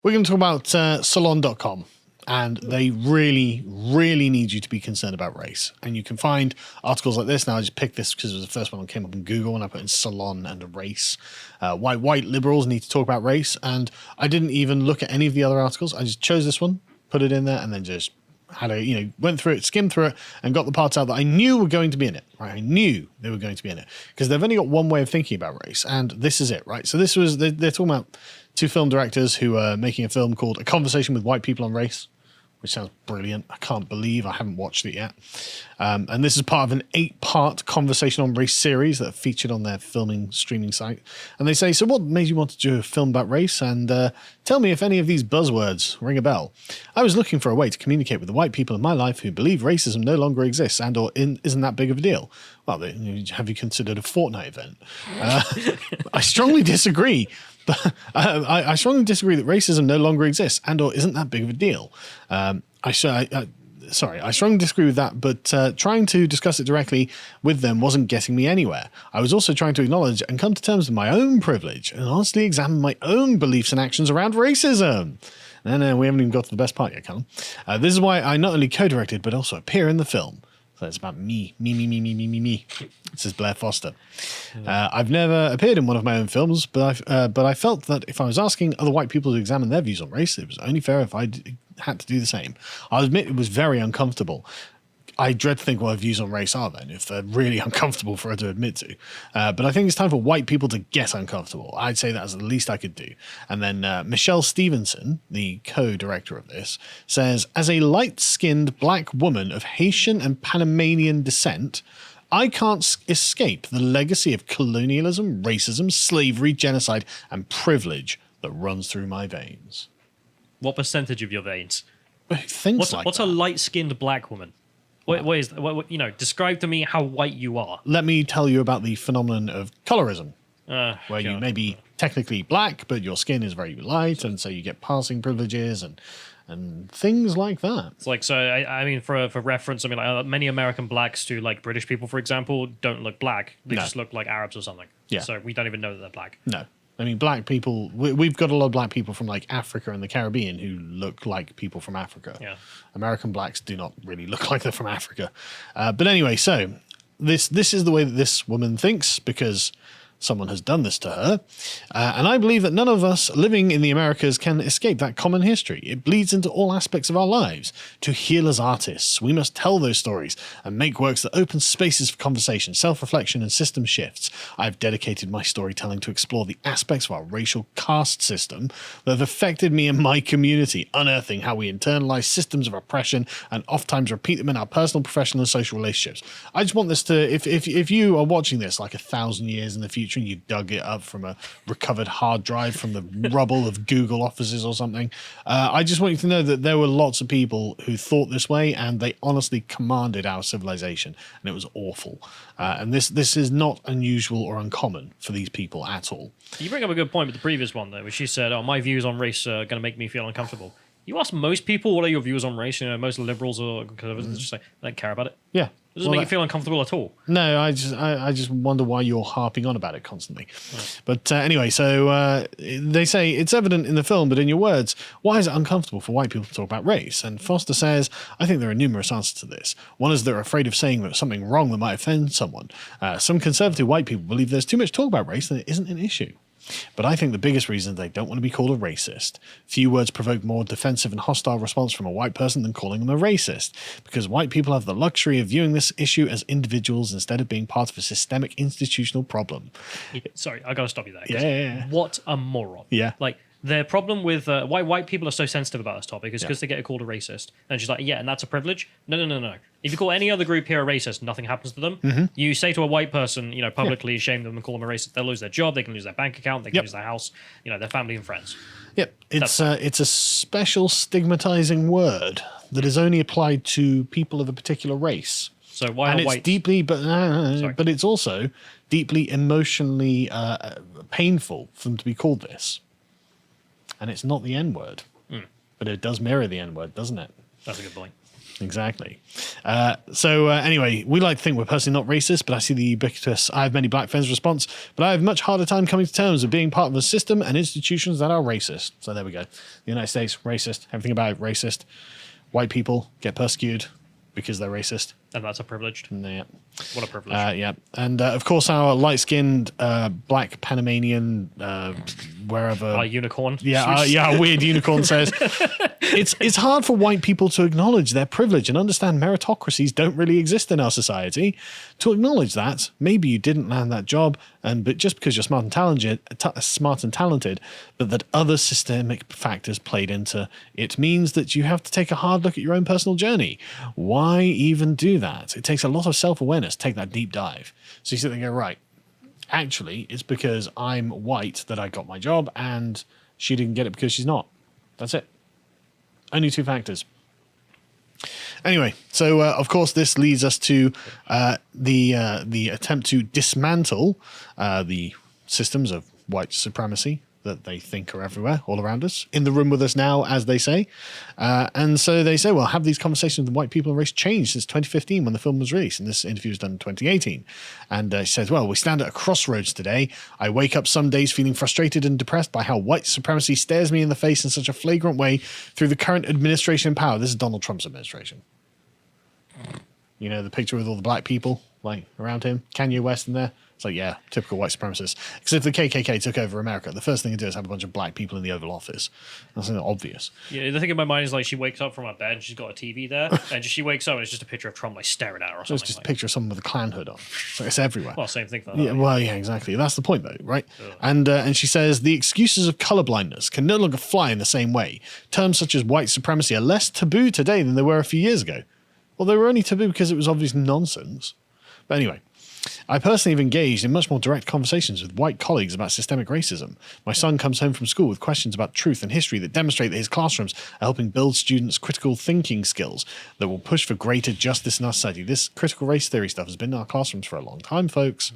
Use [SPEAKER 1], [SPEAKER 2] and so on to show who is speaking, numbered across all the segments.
[SPEAKER 1] We're going to talk about salon.com. And they really, really need you to be concerned about race. And you can find articles like this. Now, I just picked this because it was the first one that came up in Google, and I put in salon and race. Why white liberals need to talk about race. And I didn't even look at any of the other articles. I just chose this one, put it in there, and then just had went through it, skimmed through it, and got the parts out that I knew were going to be in it. Right? I knew they were going to be in it because they've only got one way of thinking about race, and this is it. Right? So this was they're talking about two film directors who are making a film called A Conversation with White People on Race, which sounds brilliant. I can't believe I haven't watched it yet. And this is part of an 8-part conversation on race series that are featured on their filming streaming site. And they say, so what made you want to do a film about race? And tell me if any of these buzzwords ring a bell. I was looking for a way to communicate with the white people in my life who believe racism no longer exists and or isn't that big of a deal. Well, have you considered a Fortnite event? I strongly disagree. But I strongly disagree that racism no longer exists and or isn't that big of a deal. I strongly disagree with that, but trying to discuss it directly with them wasn't getting me anywhere. I was also trying to acknowledge and come to terms with my own privilege and honestly examine my own beliefs and actions around racism. No, we haven't even got to the best part yet, Callum. This is why I not only co-directed, but also appear in the film. So it's about me. This is Blair Foster. I've never appeared in one of my own films, but I felt that if I was asking other white people to examine their views on race, it was only fair if I had to do the same. I'll admit it was very uncomfortable. I dread to think what her views on race are then, if they're really uncomfortable for her to admit to. But I think it's time for white people to get uncomfortable. I'd say that's the least I could do. And then Michelle Stevenson, the co-director of this, says, as a light-skinned black woman of Haitian and Panamanian descent, I can't escape the legacy of colonialism, racism, slavery, genocide, and privilege that runs through my veins.
[SPEAKER 2] What percentage of your veins?
[SPEAKER 1] What's
[SPEAKER 2] a light-skinned black woman? What is that? Describe to me how white you are.
[SPEAKER 1] Let me tell you about the phenomenon of colorism, where you may be technically black, but your skin is very light, and so you get passing privileges and things like that.
[SPEAKER 2] It's like, so I mean, for reference, I mean, like, many American blacks to like British people, for example, don't look black. They just look like Arabs or something.
[SPEAKER 1] Yeah.
[SPEAKER 2] So we don't even know that they're black.
[SPEAKER 1] No. I mean, black people, we've got a lot of black people from like Africa and the Caribbean who look like people from Africa.
[SPEAKER 2] Yeah.
[SPEAKER 1] American blacks do not really look like they're from Africa. But anyway, so this is the way that this woman thinks because someone has done this to her. And I believe that none of us living in the Americas can escape that common history. It bleeds into all aspects of our lives. To heal as artists, we must tell those stories and make works that open spaces for conversation, self-reflection, and system shifts. I've dedicated my storytelling to explore the aspects of our racial caste system that have affected me and my community, unearthing how we internalize systems of oppression and oftentimes repeat them in our personal, professional, and social relationships. I just want this to, if you are watching this like 1,000 years in the future, and you dug it up from a recovered hard drive from the rubble of Google offices or something. I just want you to know that there were lots of people who thought this way and they honestly commanded our civilization and it was awful. And this is not unusual or uncommon for these people at all.
[SPEAKER 2] You bring up a good point with the previous one, though, where she said, my views on race are going to make me feel uncomfortable. You ask most people, what are your views on race? Most liberals or conservatives just say, they don't care about it.
[SPEAKER 1] Yeah.
[SPEAKER 2] It doesn't make you feel uncomfortable at all.
[SPEAKER 1] No, I just wonder why you're harping on about it constantly. Right. But anyway, so they say it's evident in the film, but in your words, why is it uncomfortable for white people to talk about race? And Foster says, I think there are numerous answers to this. One is they're afraid of saying there's something wrong that might offend someone. Some conservative white people believe there's too much talk about race and it isn't an issue. But I think the biggest reason is they don't want to be called a racist. Few words provoke more defensive and hostile response from a white person than calling them a racist, because white people have the luxury of viewing this issue as individuals instead of being part of a systemic institutional problem.
[SPEAKER 2] Sorry, I got to stop you there.
[SPEAKER 1] Yeah.
[SPEAKER 2] What a moron.
[SPEAKER 1] Yeah.
[SPEAKER 2] Like, the problem with why white people are so sensitive about this topic is because they get called a racist. And she's like, yeah, and that's a privilege? No. If you call any other group here a racist, nothing happens to them. Mm-hmm. You say to a white person, publicly shame them and call them a racist, they'll lose their job, they can lose their bank account, they can lose their house, their family and friends.
[SPEAKER 1] Yep, it's a special stigmatizing word that is only applied to people of a particular race.
[SPEAKER 2] So why are white...
[SPEAKER 1] it's deeply, but it's also deeply emotionally painful for them to be called this. And it's not the N-word. But it does mirror the N-word, doesn't it?
[SPEAKER 2] That's a good point.
[SPEAKER 1] Exactly. Anyway, we like to think we're personally not racist, but I see the ubiquitous "I have many black friends" response, but I have much harder time coming to terms with being part of a system and institutions that are racist. So there we go. The United States, racist. Everything about it, racist. White people get persecuted because they're racist.
[SPEAKER 2] And that's a privilege.
[SPEAKER 1] Yeah.
[SPEAKER 2] What a privilege.
[SPEAKER 1] Yeah. And of course, our light-skinned black Panamanian, wherever.
[SPEAKER 2] Our unicorn.
[SPEAKER 1] Our weird unicorn says, it's hard for white people to acknowledge their privilege and understand meritocracies don't really exist in our society. To acknowledge that, maybe you didn't land that job, but just because you're smart and talented, but that other systemic factors played into it means that you have to take a hard look at your own personal journey. Why even do that? It takes a lot of self-awareness to take that deep dive. So you sit there and go, right, actually, it's because I'm white that I got my job and she didn't get it because she's not. That's it. Only two factors. Anyway, so of course this leads us to the attempt to dismantle the systems of white supremacy that they think are everywhere, all around us, in the room with us now, as they say. And so they say, well, have these conversations with white people and race changed since 2015 when the film was released? And this interview was done in 2018. And she says, well, we stand at a crossroads today. I wake up some days feeling frustrated and depressed by how white supremacy stares me in the face in such a flagrant way through the current administration in power. This is Donald Trump's administration. You know, the picture with all the black people like around him, Kanye West in there. It's like, yeah, typical white supremacists. Because if the KKK took over America, the first thing they do is have a bunch of black people in the Oval Office. That's obvious.
[SPEAKER 2] Yeah, the thing in my mind is like she wakes up from her bed and she's got a TV there, and she wakes up and it's just a picture of Trump like staring at her or something.
[SPEAKER 1] It's just a picture of someone with a Klan hood on. So it's everywhere.
[SPEAKER 2] Well, same thing for that.
[SPEAKER 1] Yeah, well, yeah, exactly. That's the point, though, right? And she says the excuses of colorblindness can no longer fly in the same way. Terms such as white supremacy are less taboo today than they were a few years ago. Well, they were only taboo because it was obvious nonsense. But anyway, I personally have engaged in much more direct conversations with white colleagues about systemic racism. My son comes home from school with questions about truth and history that demonstrate that his classrooms are helping build students' critical thinking skills that will push for greater justice in our society. This critical race theory stuff has been in our classrooms for a long time, folks.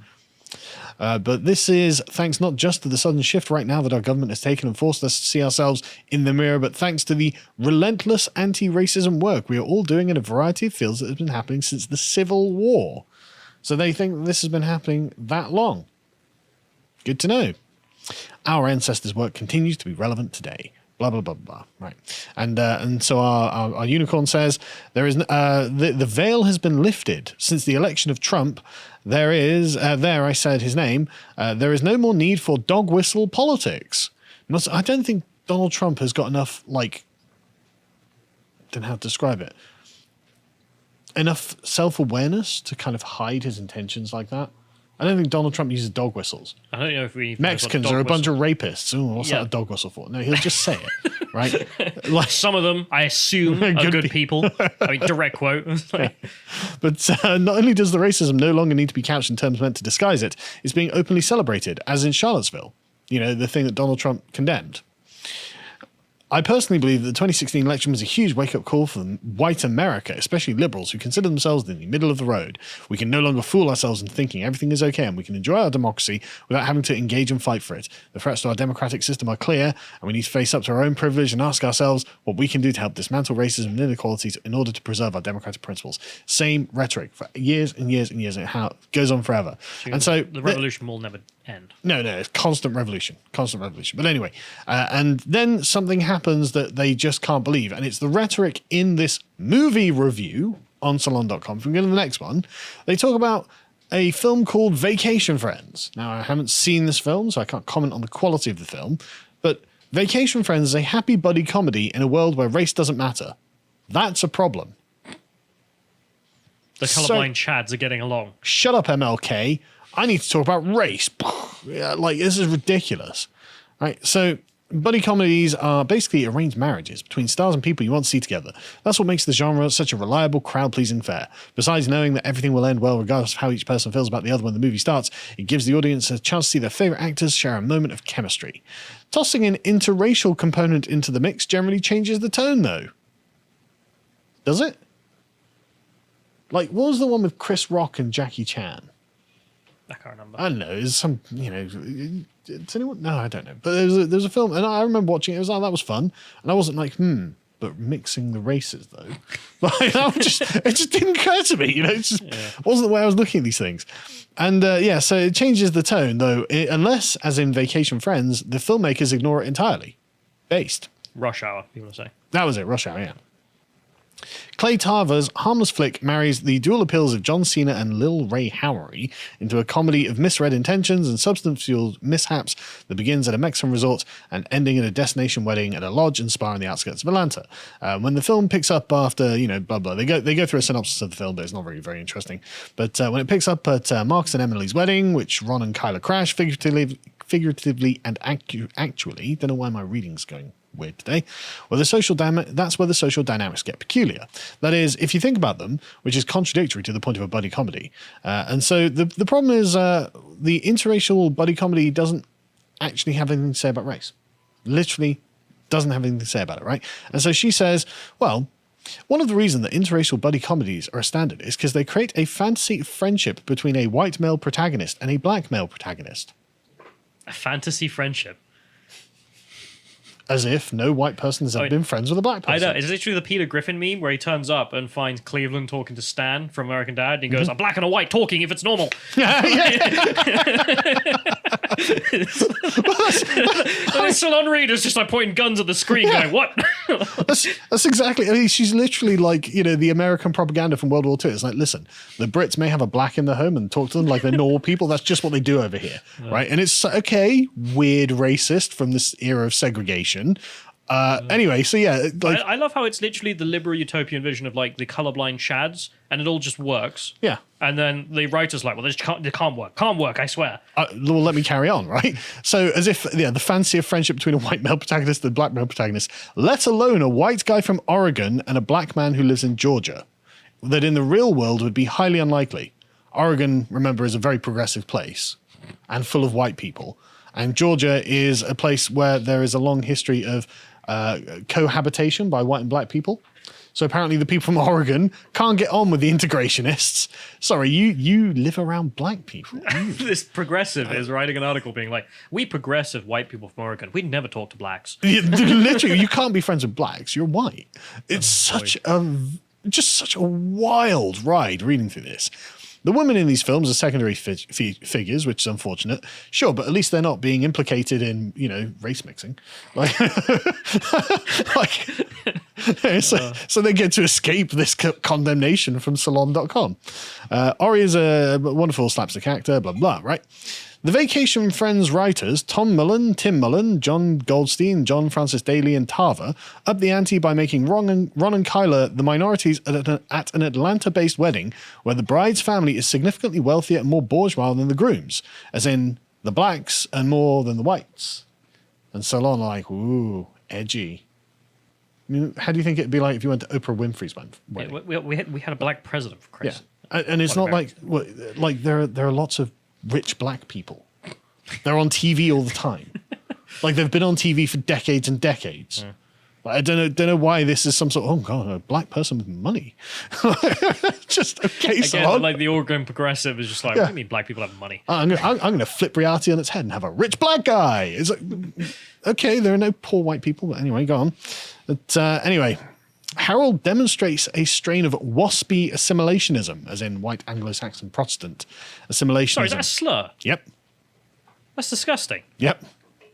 [SPEAKER 1] But this is thanks not just to the sudden shift right now that our government has taken and forced us to see ourselves in the mirror, but thanks to the relentless anti-racism work we are all doing in a variety of fields that has been happening since the Civil War. So they think this has been happening that long. Good to know. Our ancestors' work continues to be relevant today. Blah, blah, blah, blah. Right. And so our unicorn says, the veil has been lifted since the election of Trump. There is no more need for dog whistle politics. I don't think Donald Trump has got enough, don't know how to describe it, enough self-awareness to kind of hide his intentions like that. I don't think Donald Trump uses dog whistles.
[SPEAKER 2] I don't know if we...
[SPEAKER 1] Mexicans are a bunch of rapists. Ooh, what's that a dog whistle for? No, he'll just say it, right?
[SPEAKER 2] Like some of them, I assume, are good people. I mean, direct quote.
[SPEAKER 1] But not only does the racism no longer need to be couched in terms meant to disguise it, it's being openly celebrated, as in Charlottesville. You know, the thing that Donald Trump condemned. I personally believe that the 2016 election was a huge wake-up call for white America, especially liberals who consider themselves in the middle of the road. We can no longer fool ourselves into thinking everything is okay and we can enjoy our democracy without having to engage and fight for it. The threats to our democratic system are clear, and we need to face up to our own privilege and ask ourselves what we can do to help dismantle racism and inequalities in order to preserve our democratic principles. Same rhetoric for years and years and years, and how it goes on forever. And so
[SPEAKER 2] the revolution will never end.
[SPEAKER 1] No, it's constant revolution. But anyway, and then something happens that they just can't believe, and it's the rhetoric in this movie review on salon.com. If we go to the next one, they talk about a film called Vacation Friends. Now, I haven't seen this film, so I can't comment on the quality of the film, but Vacation Friends is a happy buddy comedy in a world where race doesn't matter. That's a problem.
[SPEAKER 2] The colorblind chads are getting along.
[SPEAKER 1] Shut up, MLK. I need to talk about race. This is ridiculous. Right? So, buddy comedies are basically arranged marriages between stars and people you want to see together. That's what makes the genre such a reliable, crowd-pleasing fare. Besides knowing that everything will end well regardless of how each person feels about the other when the movie starts, it gives the audience a chance to see their favorite actors share a moment of chemistry. Tossing an interracial component into the mix generally changes the tone, though. Does it? What was the one with Chris Rock and Jackie Chan?
[SPEAKER 2] I can't remember.
[SPEAKER 1] I don't know. It's some, does anyone? No, I don't know. But there's a film, and I remember watching it. It was like, that was fun. And I wasn't like, but mixing the races though. Like, it just didn't occur to me. It just wasn't the way I was looking at these things. And so it changes the tone though, unless, as in Vacation Friends, the filmmakers ignore it entirely. Based.
[SPEAKER 2] Rush Hour, people say.
[SPEAKER 1] That was it, Rush Hour, yeah. Clay Tarver's harmless flick marries the dual appeals of John Cena and Lil Ray Howery into a comedy of misread intentions and substance-fueled mishaps that begins at a Mexican resort and ending at a destination wedding at a lodge and spa on the outskirts of Atlanta. When the film picks up after, blah, blah, they go through a synopsis of the film, but it's not really very interesting. But when it picks up at Marcus and Emily's wedding, which Ron and Kyla crash figuratively and actually, don't know why my reading's going weird today, that's where the social dynamics get peculiar. That is, if you think about them, which is contradictory to the point of a buddy comedy. And so the problem is the interracial buddy comedy doesn't actually have anything to say about race. Literally doesn't have anything to say about it, right? And so she says, well, one of the reasons that interracial buddy comedies are a standard is because they create a fantasy friendship between a white male protagonist and a black male protagonist.
[SPEAKER 2] A fantasy friendship.
[SPEAKER 1] As if no white person has ever been friends with a black person.
[SPEAKER 2] I know. It's literally the Peter Griffin meme where he turns up and finds Cleveland talking to Stan from American Dad. And he goes, a black and a white talking if it's normal. And Salon Reader's just like pointing guns at the screen going, what?
[SPEAKER 1] That's exactly. I mean, she's literally like, the American propaganda from World War II. It's like, listen, the Brits may have a black in their home and talk to them like they're normal people. That's just what they do over here. Right. And it's okay, weird racist from this era of segregation. Anyway, so yeah, like
[SPEAKER 2] I love how it's literally the liberal utopian vision of like the colorblind chads, and it all just works.
[SPEAKER 1] Yeah,
[SPEAKER 2] and then the writer's like, well, this can't work. I swear.
[SPEAKER 1] Well, let me carry on, right? So, as if the fancy of friendship between a white male protagonist and a black male protagonist, let alone a white guy from Oregon and a black man who lives in Georgia, that in the real world would be highly unlikely. Oregon, remember, is a very progressive place and full of white people. And Georgia is a place where there is a long history of cohabitation by white and black people. So apparently the people from Oregon can't get on with the integrationists. Sorry, you live around black people.
[SPEAKER 2] This progressive is writing an article being like, we progressive white people from Oregon, we'd never talk to blacks.
[SPEAKER 1] Literally, you can't be friends with blacks. You're white. It's such a wild ride reading through this. The women in these films are secondary figures, which is unfortunate. Sure, but at least they're not being implicated in, race mixing. So they get to escape this condemnation from Salon.com. Ori is a wonderful slapstick actor, blah, blah, right? The Vacation Friends writers, Tom Mullen, Tim Mullen, John Goldstein, John Francis Daly, and Tarver, up the ante by making Ron and Kyla the minorities at an Atlanta-based wedding where the bride's family is significantly wealthier and more bourgeois than the groom's, as in the blacks and more than the whites. And Salon like, ooh, edgy. I mean, how do you think it'd be like if you went to Oprah Winfrey's wedding?
[SPEAKER 2] We had a black president, for Christ.
[SPEAKER 1] Yeah, and it's not like there are lots of rich black people. They're on TV all the time. Like they've been on TV for decades and decades. Yeah. I don't know why this is some sort of, oh god, a black person with money. Just a case
[SPEAKER 2] again, like the Oregon progressive is just like, what do you mean black people have money?
[SPEAKER 1] I'm going to flip reality on its head and have a rich black guy. It's like, okay, there are no poor white people, but anyway, go on. But anyway, Harold demonstrates a strain of waspy assimilationism, as in white Anglo-Saxon Protestant assimilationism.
[SPEAKER 2] Sorry, is that a slur?
[SPEAKER 1] Yep.
[SPEAKER 2] That's disgusting.
[SPEAKER 1] Yep.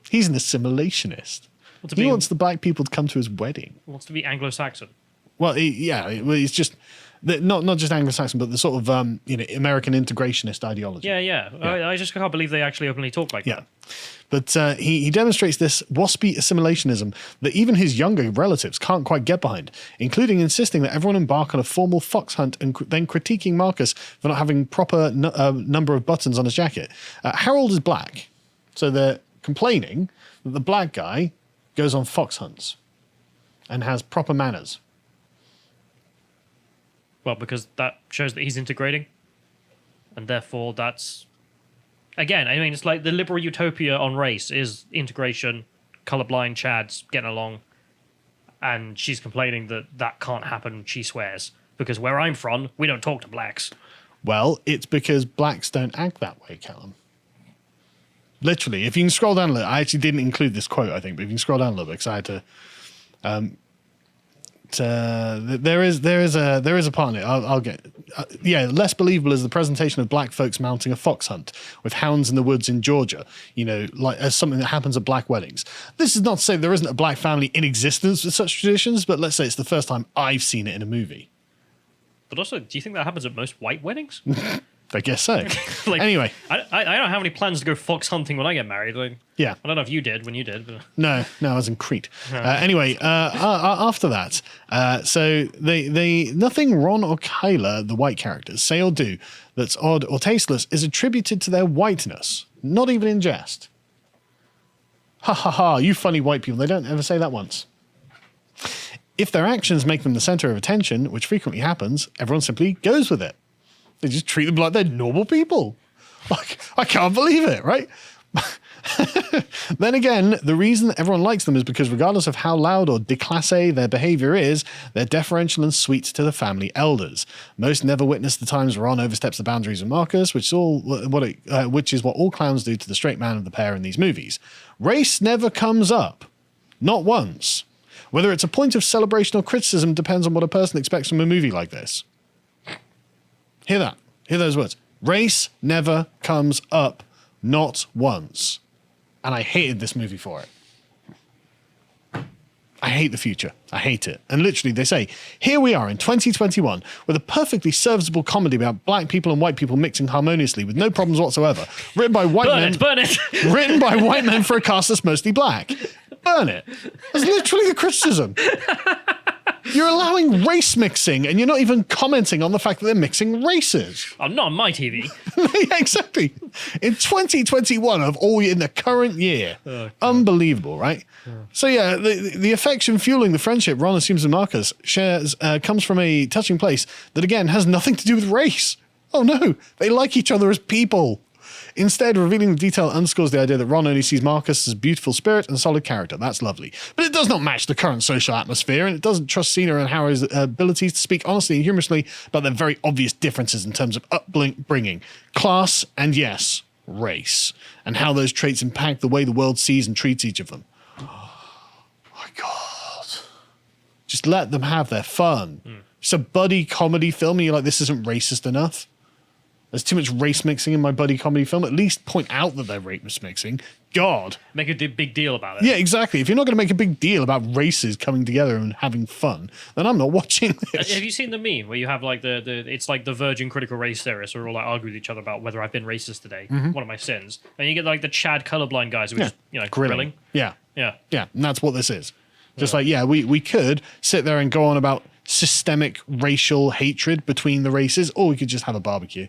[SPEAKER 1] He's an assimilationist. He wants the black people to come to his wedding. He
[SPEAKER 2] wants to be Anglo-Saxon.
[SPEAKER 1] Well, he's just not just Anglo-Saxon, but the sort of American integrationist ideology.
[SPEAKER 2] Yeah. I just can't believe they actually openly talk like that.
[SPEAKER 1] But he demonstrates this waspy assimilationism that even his younger relatives can't quite get behind, including insisting that everyone embark on a formal fox hunt and then critiquing Marcus for not having proper number of buttons on his jacket. Harold is black, so they're complaining that the black guy goes on fox hunts and has proper manners.
[SPEAKER 2] Well, because that shows that he's integrating. And therefore that's... Again, I mean, it's like the liberal utopia on race is integration, colorblind chads getting along. And she's complaining that that can't happen, she swears. Because where I'm from, we don't talk to blacks.
[SPEAKER 1] Well, it's because blacks don't act that way, Callum. Literally, if you can scroll down a little, I actually didn't include this quote, I think, but if you can scroll down a little bit, because I had to there is a part in it. I'll get. Less believable is the presentation of black folks mounting a fox hunt with hounds in the woods in Georgia. Like as something that happens at black weddings. This is not to say there isn't a black family in existence with such traditions, but let's say it's the first time I've seen it in a movie.
[SPEAKER 2] But also, do you think that happens at most white weddings?
[SPEAKER 1] I guess so. Anyway,
[SPEAKER 2] I don't have any plans to go fox hunting when I get married.
[SPEAKER 1] Yeah,
[SPEAKER 2] I don't know if you did when you did. But...
[SPEAKER 1] No, I was in Crete. Anyway, after that, so they nothing Ron or Kyla, the white characters, say or do that's odd or tasteless is attributed to their whiteness, not even in jest. Ha ha ha! You funny white people. They don't ever say that once. If their actions make them the center of attention, which frequently happens, everyone simply goes with it. They just treat them like they're normal people. Like, I can't believe it, right? Then again, the reason that everyone likes them is because regardless of how loud or déclassé their behavior is, they're deferential and sweet to the family elders. Most never witness the times Ron oversteps the boundaries of Marcus, which is what all clowns do to the straight man of the pair in these movies. Race never comes up. Not once. Whether it's a point of celebration or criticism depends on what a person expects from a movie like this. Hear that. Hear those words. Race never comes up. Not once. And I hated this movie for it. I hate the future. I hate it. And literally they say, here we are in 2021 with a perfectly serviceable comedy about black people and white people mixing harmoniously with no problems whatsoever. Written by white men.
[SPEAKER 2] Burn it!
[SPEAKER 1] Written by white men for a cast that's mostly black. Burn it. That's literally the criticism. You're allowing race mixing and you're not even commenting on the fact that they're mixing races.
[SPEAKER 2] I'm not on my TV.
[SPEAKER 1] Yeah, exactly. In 2021 of all in the current year. Unbelievable, right? So yeah, the affection fueling the friendship Ron assumes and Marcus shares comes from a touching place that again has nothing to do with race. Oh no, they like each other as people. Instead, revealing the detail underscores the idea that Ron only sees Marcus as a beautiful spirit and solid character. That's lovely. But it does not match the current social atmosphere, and it doesn't trust Cena and Harry's abilities to speak honestly and humorously about their very obvious differences in terms of upbringing, class, and yes, race, and how those traits impact the way the world sees and treats each of them. Oh my God. Just let them have their fun. It's a buddy comedy film, and you're like, this isn't racist enough. There's too much race mixing in my buddy comedy film. At least point out that they're race mixing. God.
[SPEAKER 2] Make a big deal about it.
[SPEAKER 1] Yeah, exactly. If you're not going to make a big deal about races coming together and having fun, then I'm not watching this.
[SPEAKER 2] Have you seen the meme where you have like it's like the virgin critical race theorists who are all like arguing with each other about whether I've been racist today, one of my sins, and you get like the Chad colorblind guys who are just, grilling.
[SPEAKER 1] Yeah.
[SPEAKER 2] Yeah.
[SPEAKER 1] Yeah, and that's what this is. Just like, we could sit there and go on about systemic racial hatred between the races, or we could just have a barbecue.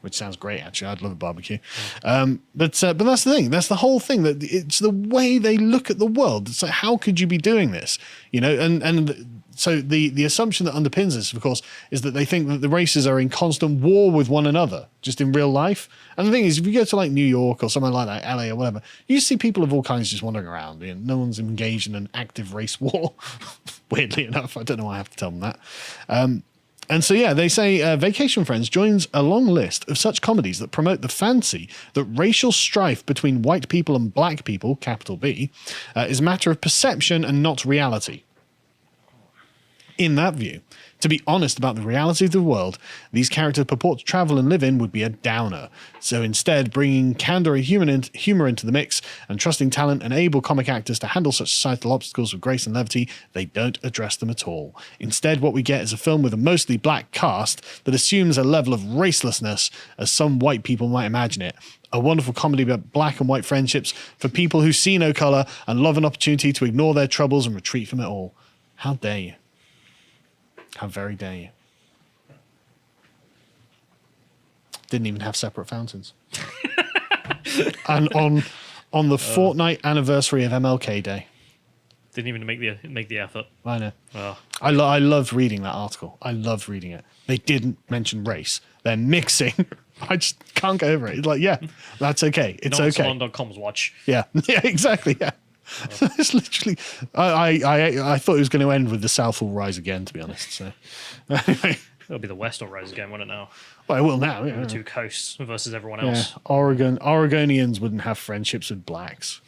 [SPEAKER 1] Which sounds great, actually. I'd love a barbecue. But that's the thing. That's the whole thing. That it's the way they look at the world. It's like, how could you be doing this? And so the assumption that underpins this, of course, is that they think that the races are in constant war with one another, just in real life. And the thing is, if you go to like New York or somewhere like that, LA or whatever, you see people of all kinds just wandering around. No one's engaged in an active race war. Weirdly enough, I don't know why I have to tell them that. And so, they say Vacation Friends joins a long list of such comedies that promote the fancy that racial strife between white people and black people, capital B, is a matter of perception and not reality. In that view, to be honest about the reality of the world these characters purport to travel and live in would be a downer. So instead, bringing candor and humor into the mix and trusting talent and able comic actors to handle such societal obstacles with grace and levity, they don't address them at all. Instead, what we get is a film with a mostly black cast that assumes a level of racelessness as some white people might imagine it. A wonderful comedy about black and white friendships for people who see no colour and love an opportunity to ignore their troubles and retreat from it all. How dare you? How very dare you? Didn't even have separate fountains. And on the fortnight anniversary of MLK Day.
[SPEAKER 2] Didn't even make the effort.
[SPEAKER 1] I know.
[SPEAKER 2] Oh.
[SPEAKER 1] I loved reading that article. I loved reading it. They didn't mention race. They're mixing. I just can't get over it. It's like, that's okay. It's okay.
[SPEAKER 2] Salon.com's watch.
[SPEAKER 1] Yeah. Yeah, exactly. Yeah. It's literally. I thought it was going to end with the South will rise again. To be honest. So anyway,
[SPEAKER 2] It'll be the West will rise again, won't it now?
[SPEAKER 1] Well, it will now. Yeah.
[SPEAKER 2] The two coasts versus everyone
[SPEAKER 1] Yeah.
[SPEAKER 2] else.
[SPEAKER 1] Oregonians wouldn't have friendships with blacks.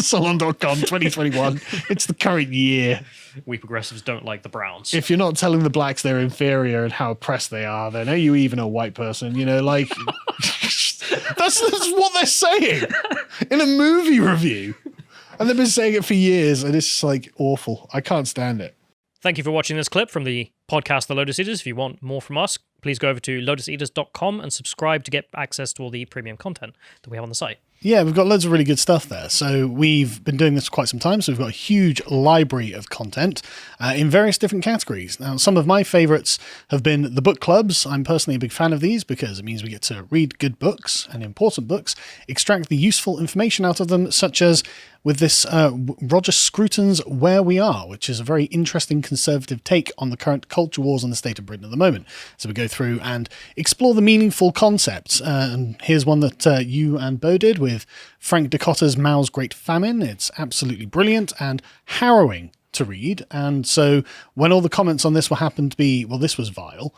[SPEAKER 1] Salon.com 2021. It's the current year.
[SPEAKER 2] We progressives don't like the Browns.
[SPEAKER 1] If you're not telling the blacks they're inferior and how oppressed they are, then are you even a white person? You know, like that's what they're saying in a movie review. And they've been saying it for years, and it's just like awful. I can't stand it.
[SPEAKER 2] Thank you for watching this clip from the podcast The Lotus Eaters. If you want more from us, please go over to lotuseaters.com and subscribe to get access to all the premium content that we have on the site.
[SPEAKER 1] Yeah, we've got loads of really good stuff there. So we've been doing this for quite some time. So we've got a huge library of content in various different categories. Now, some of my favorites have been the book clubs. I'm personally a big fan of these because it means we get to read good books and important books, extract the useful information out of them, such as with this Roger Scruton's Where We Are, which is a very interesting conservative take on the current culture wars and the state of Britain at the moment. So we go through and explore the meaningful concepts. And here's one that you and Bo did with Frank Dicotta's Mao's Great Famine. It's absolutely brilliant and harrowing to read. And so when all the comments on this were happened to be, well, this was vile,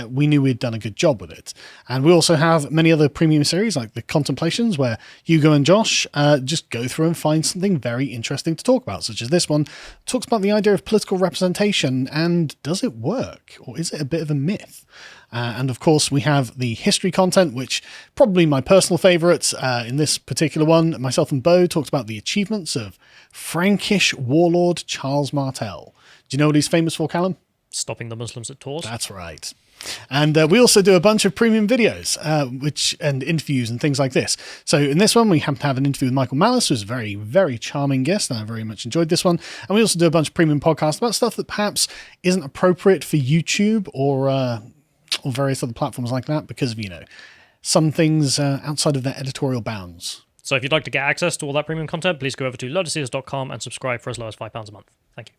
[SPEAKER 1] we knew we'd done a good job with it. And we also have many other premium series like the Contemplations, where Hugo and Josh just go through and find something very interesting to talk about, such as this one talks about the idea of political representation and does it work, or is it a bit of a myth? And of course, we have the history content, which probably my personal favourite in this particular one. Myself and Bo talked about the achievements of Frankish warlord Charles Martel. Do you know what he's famous for, Callum?
[SPEAKER 2] Stopping the Muslims at Tours.
[SPEAKER 1] That's right. And we also do a bunch of premium videos and interviews and things like this. So in this one, we happen to have an interview with Michael Malice, who's a very, very charming guest, and I very much enjoyed this one. And we also do a bunch of premium podcasts about stuff that perhaps isn't appropriate for YouTube or various other platforms like that because of, some things outside of their editorial bounds.
[SPEAKER 2] So if you'd like to get access to all that premium content, please go over to lotuseaters.com and subscribe for as low as £5 a month. Thank you.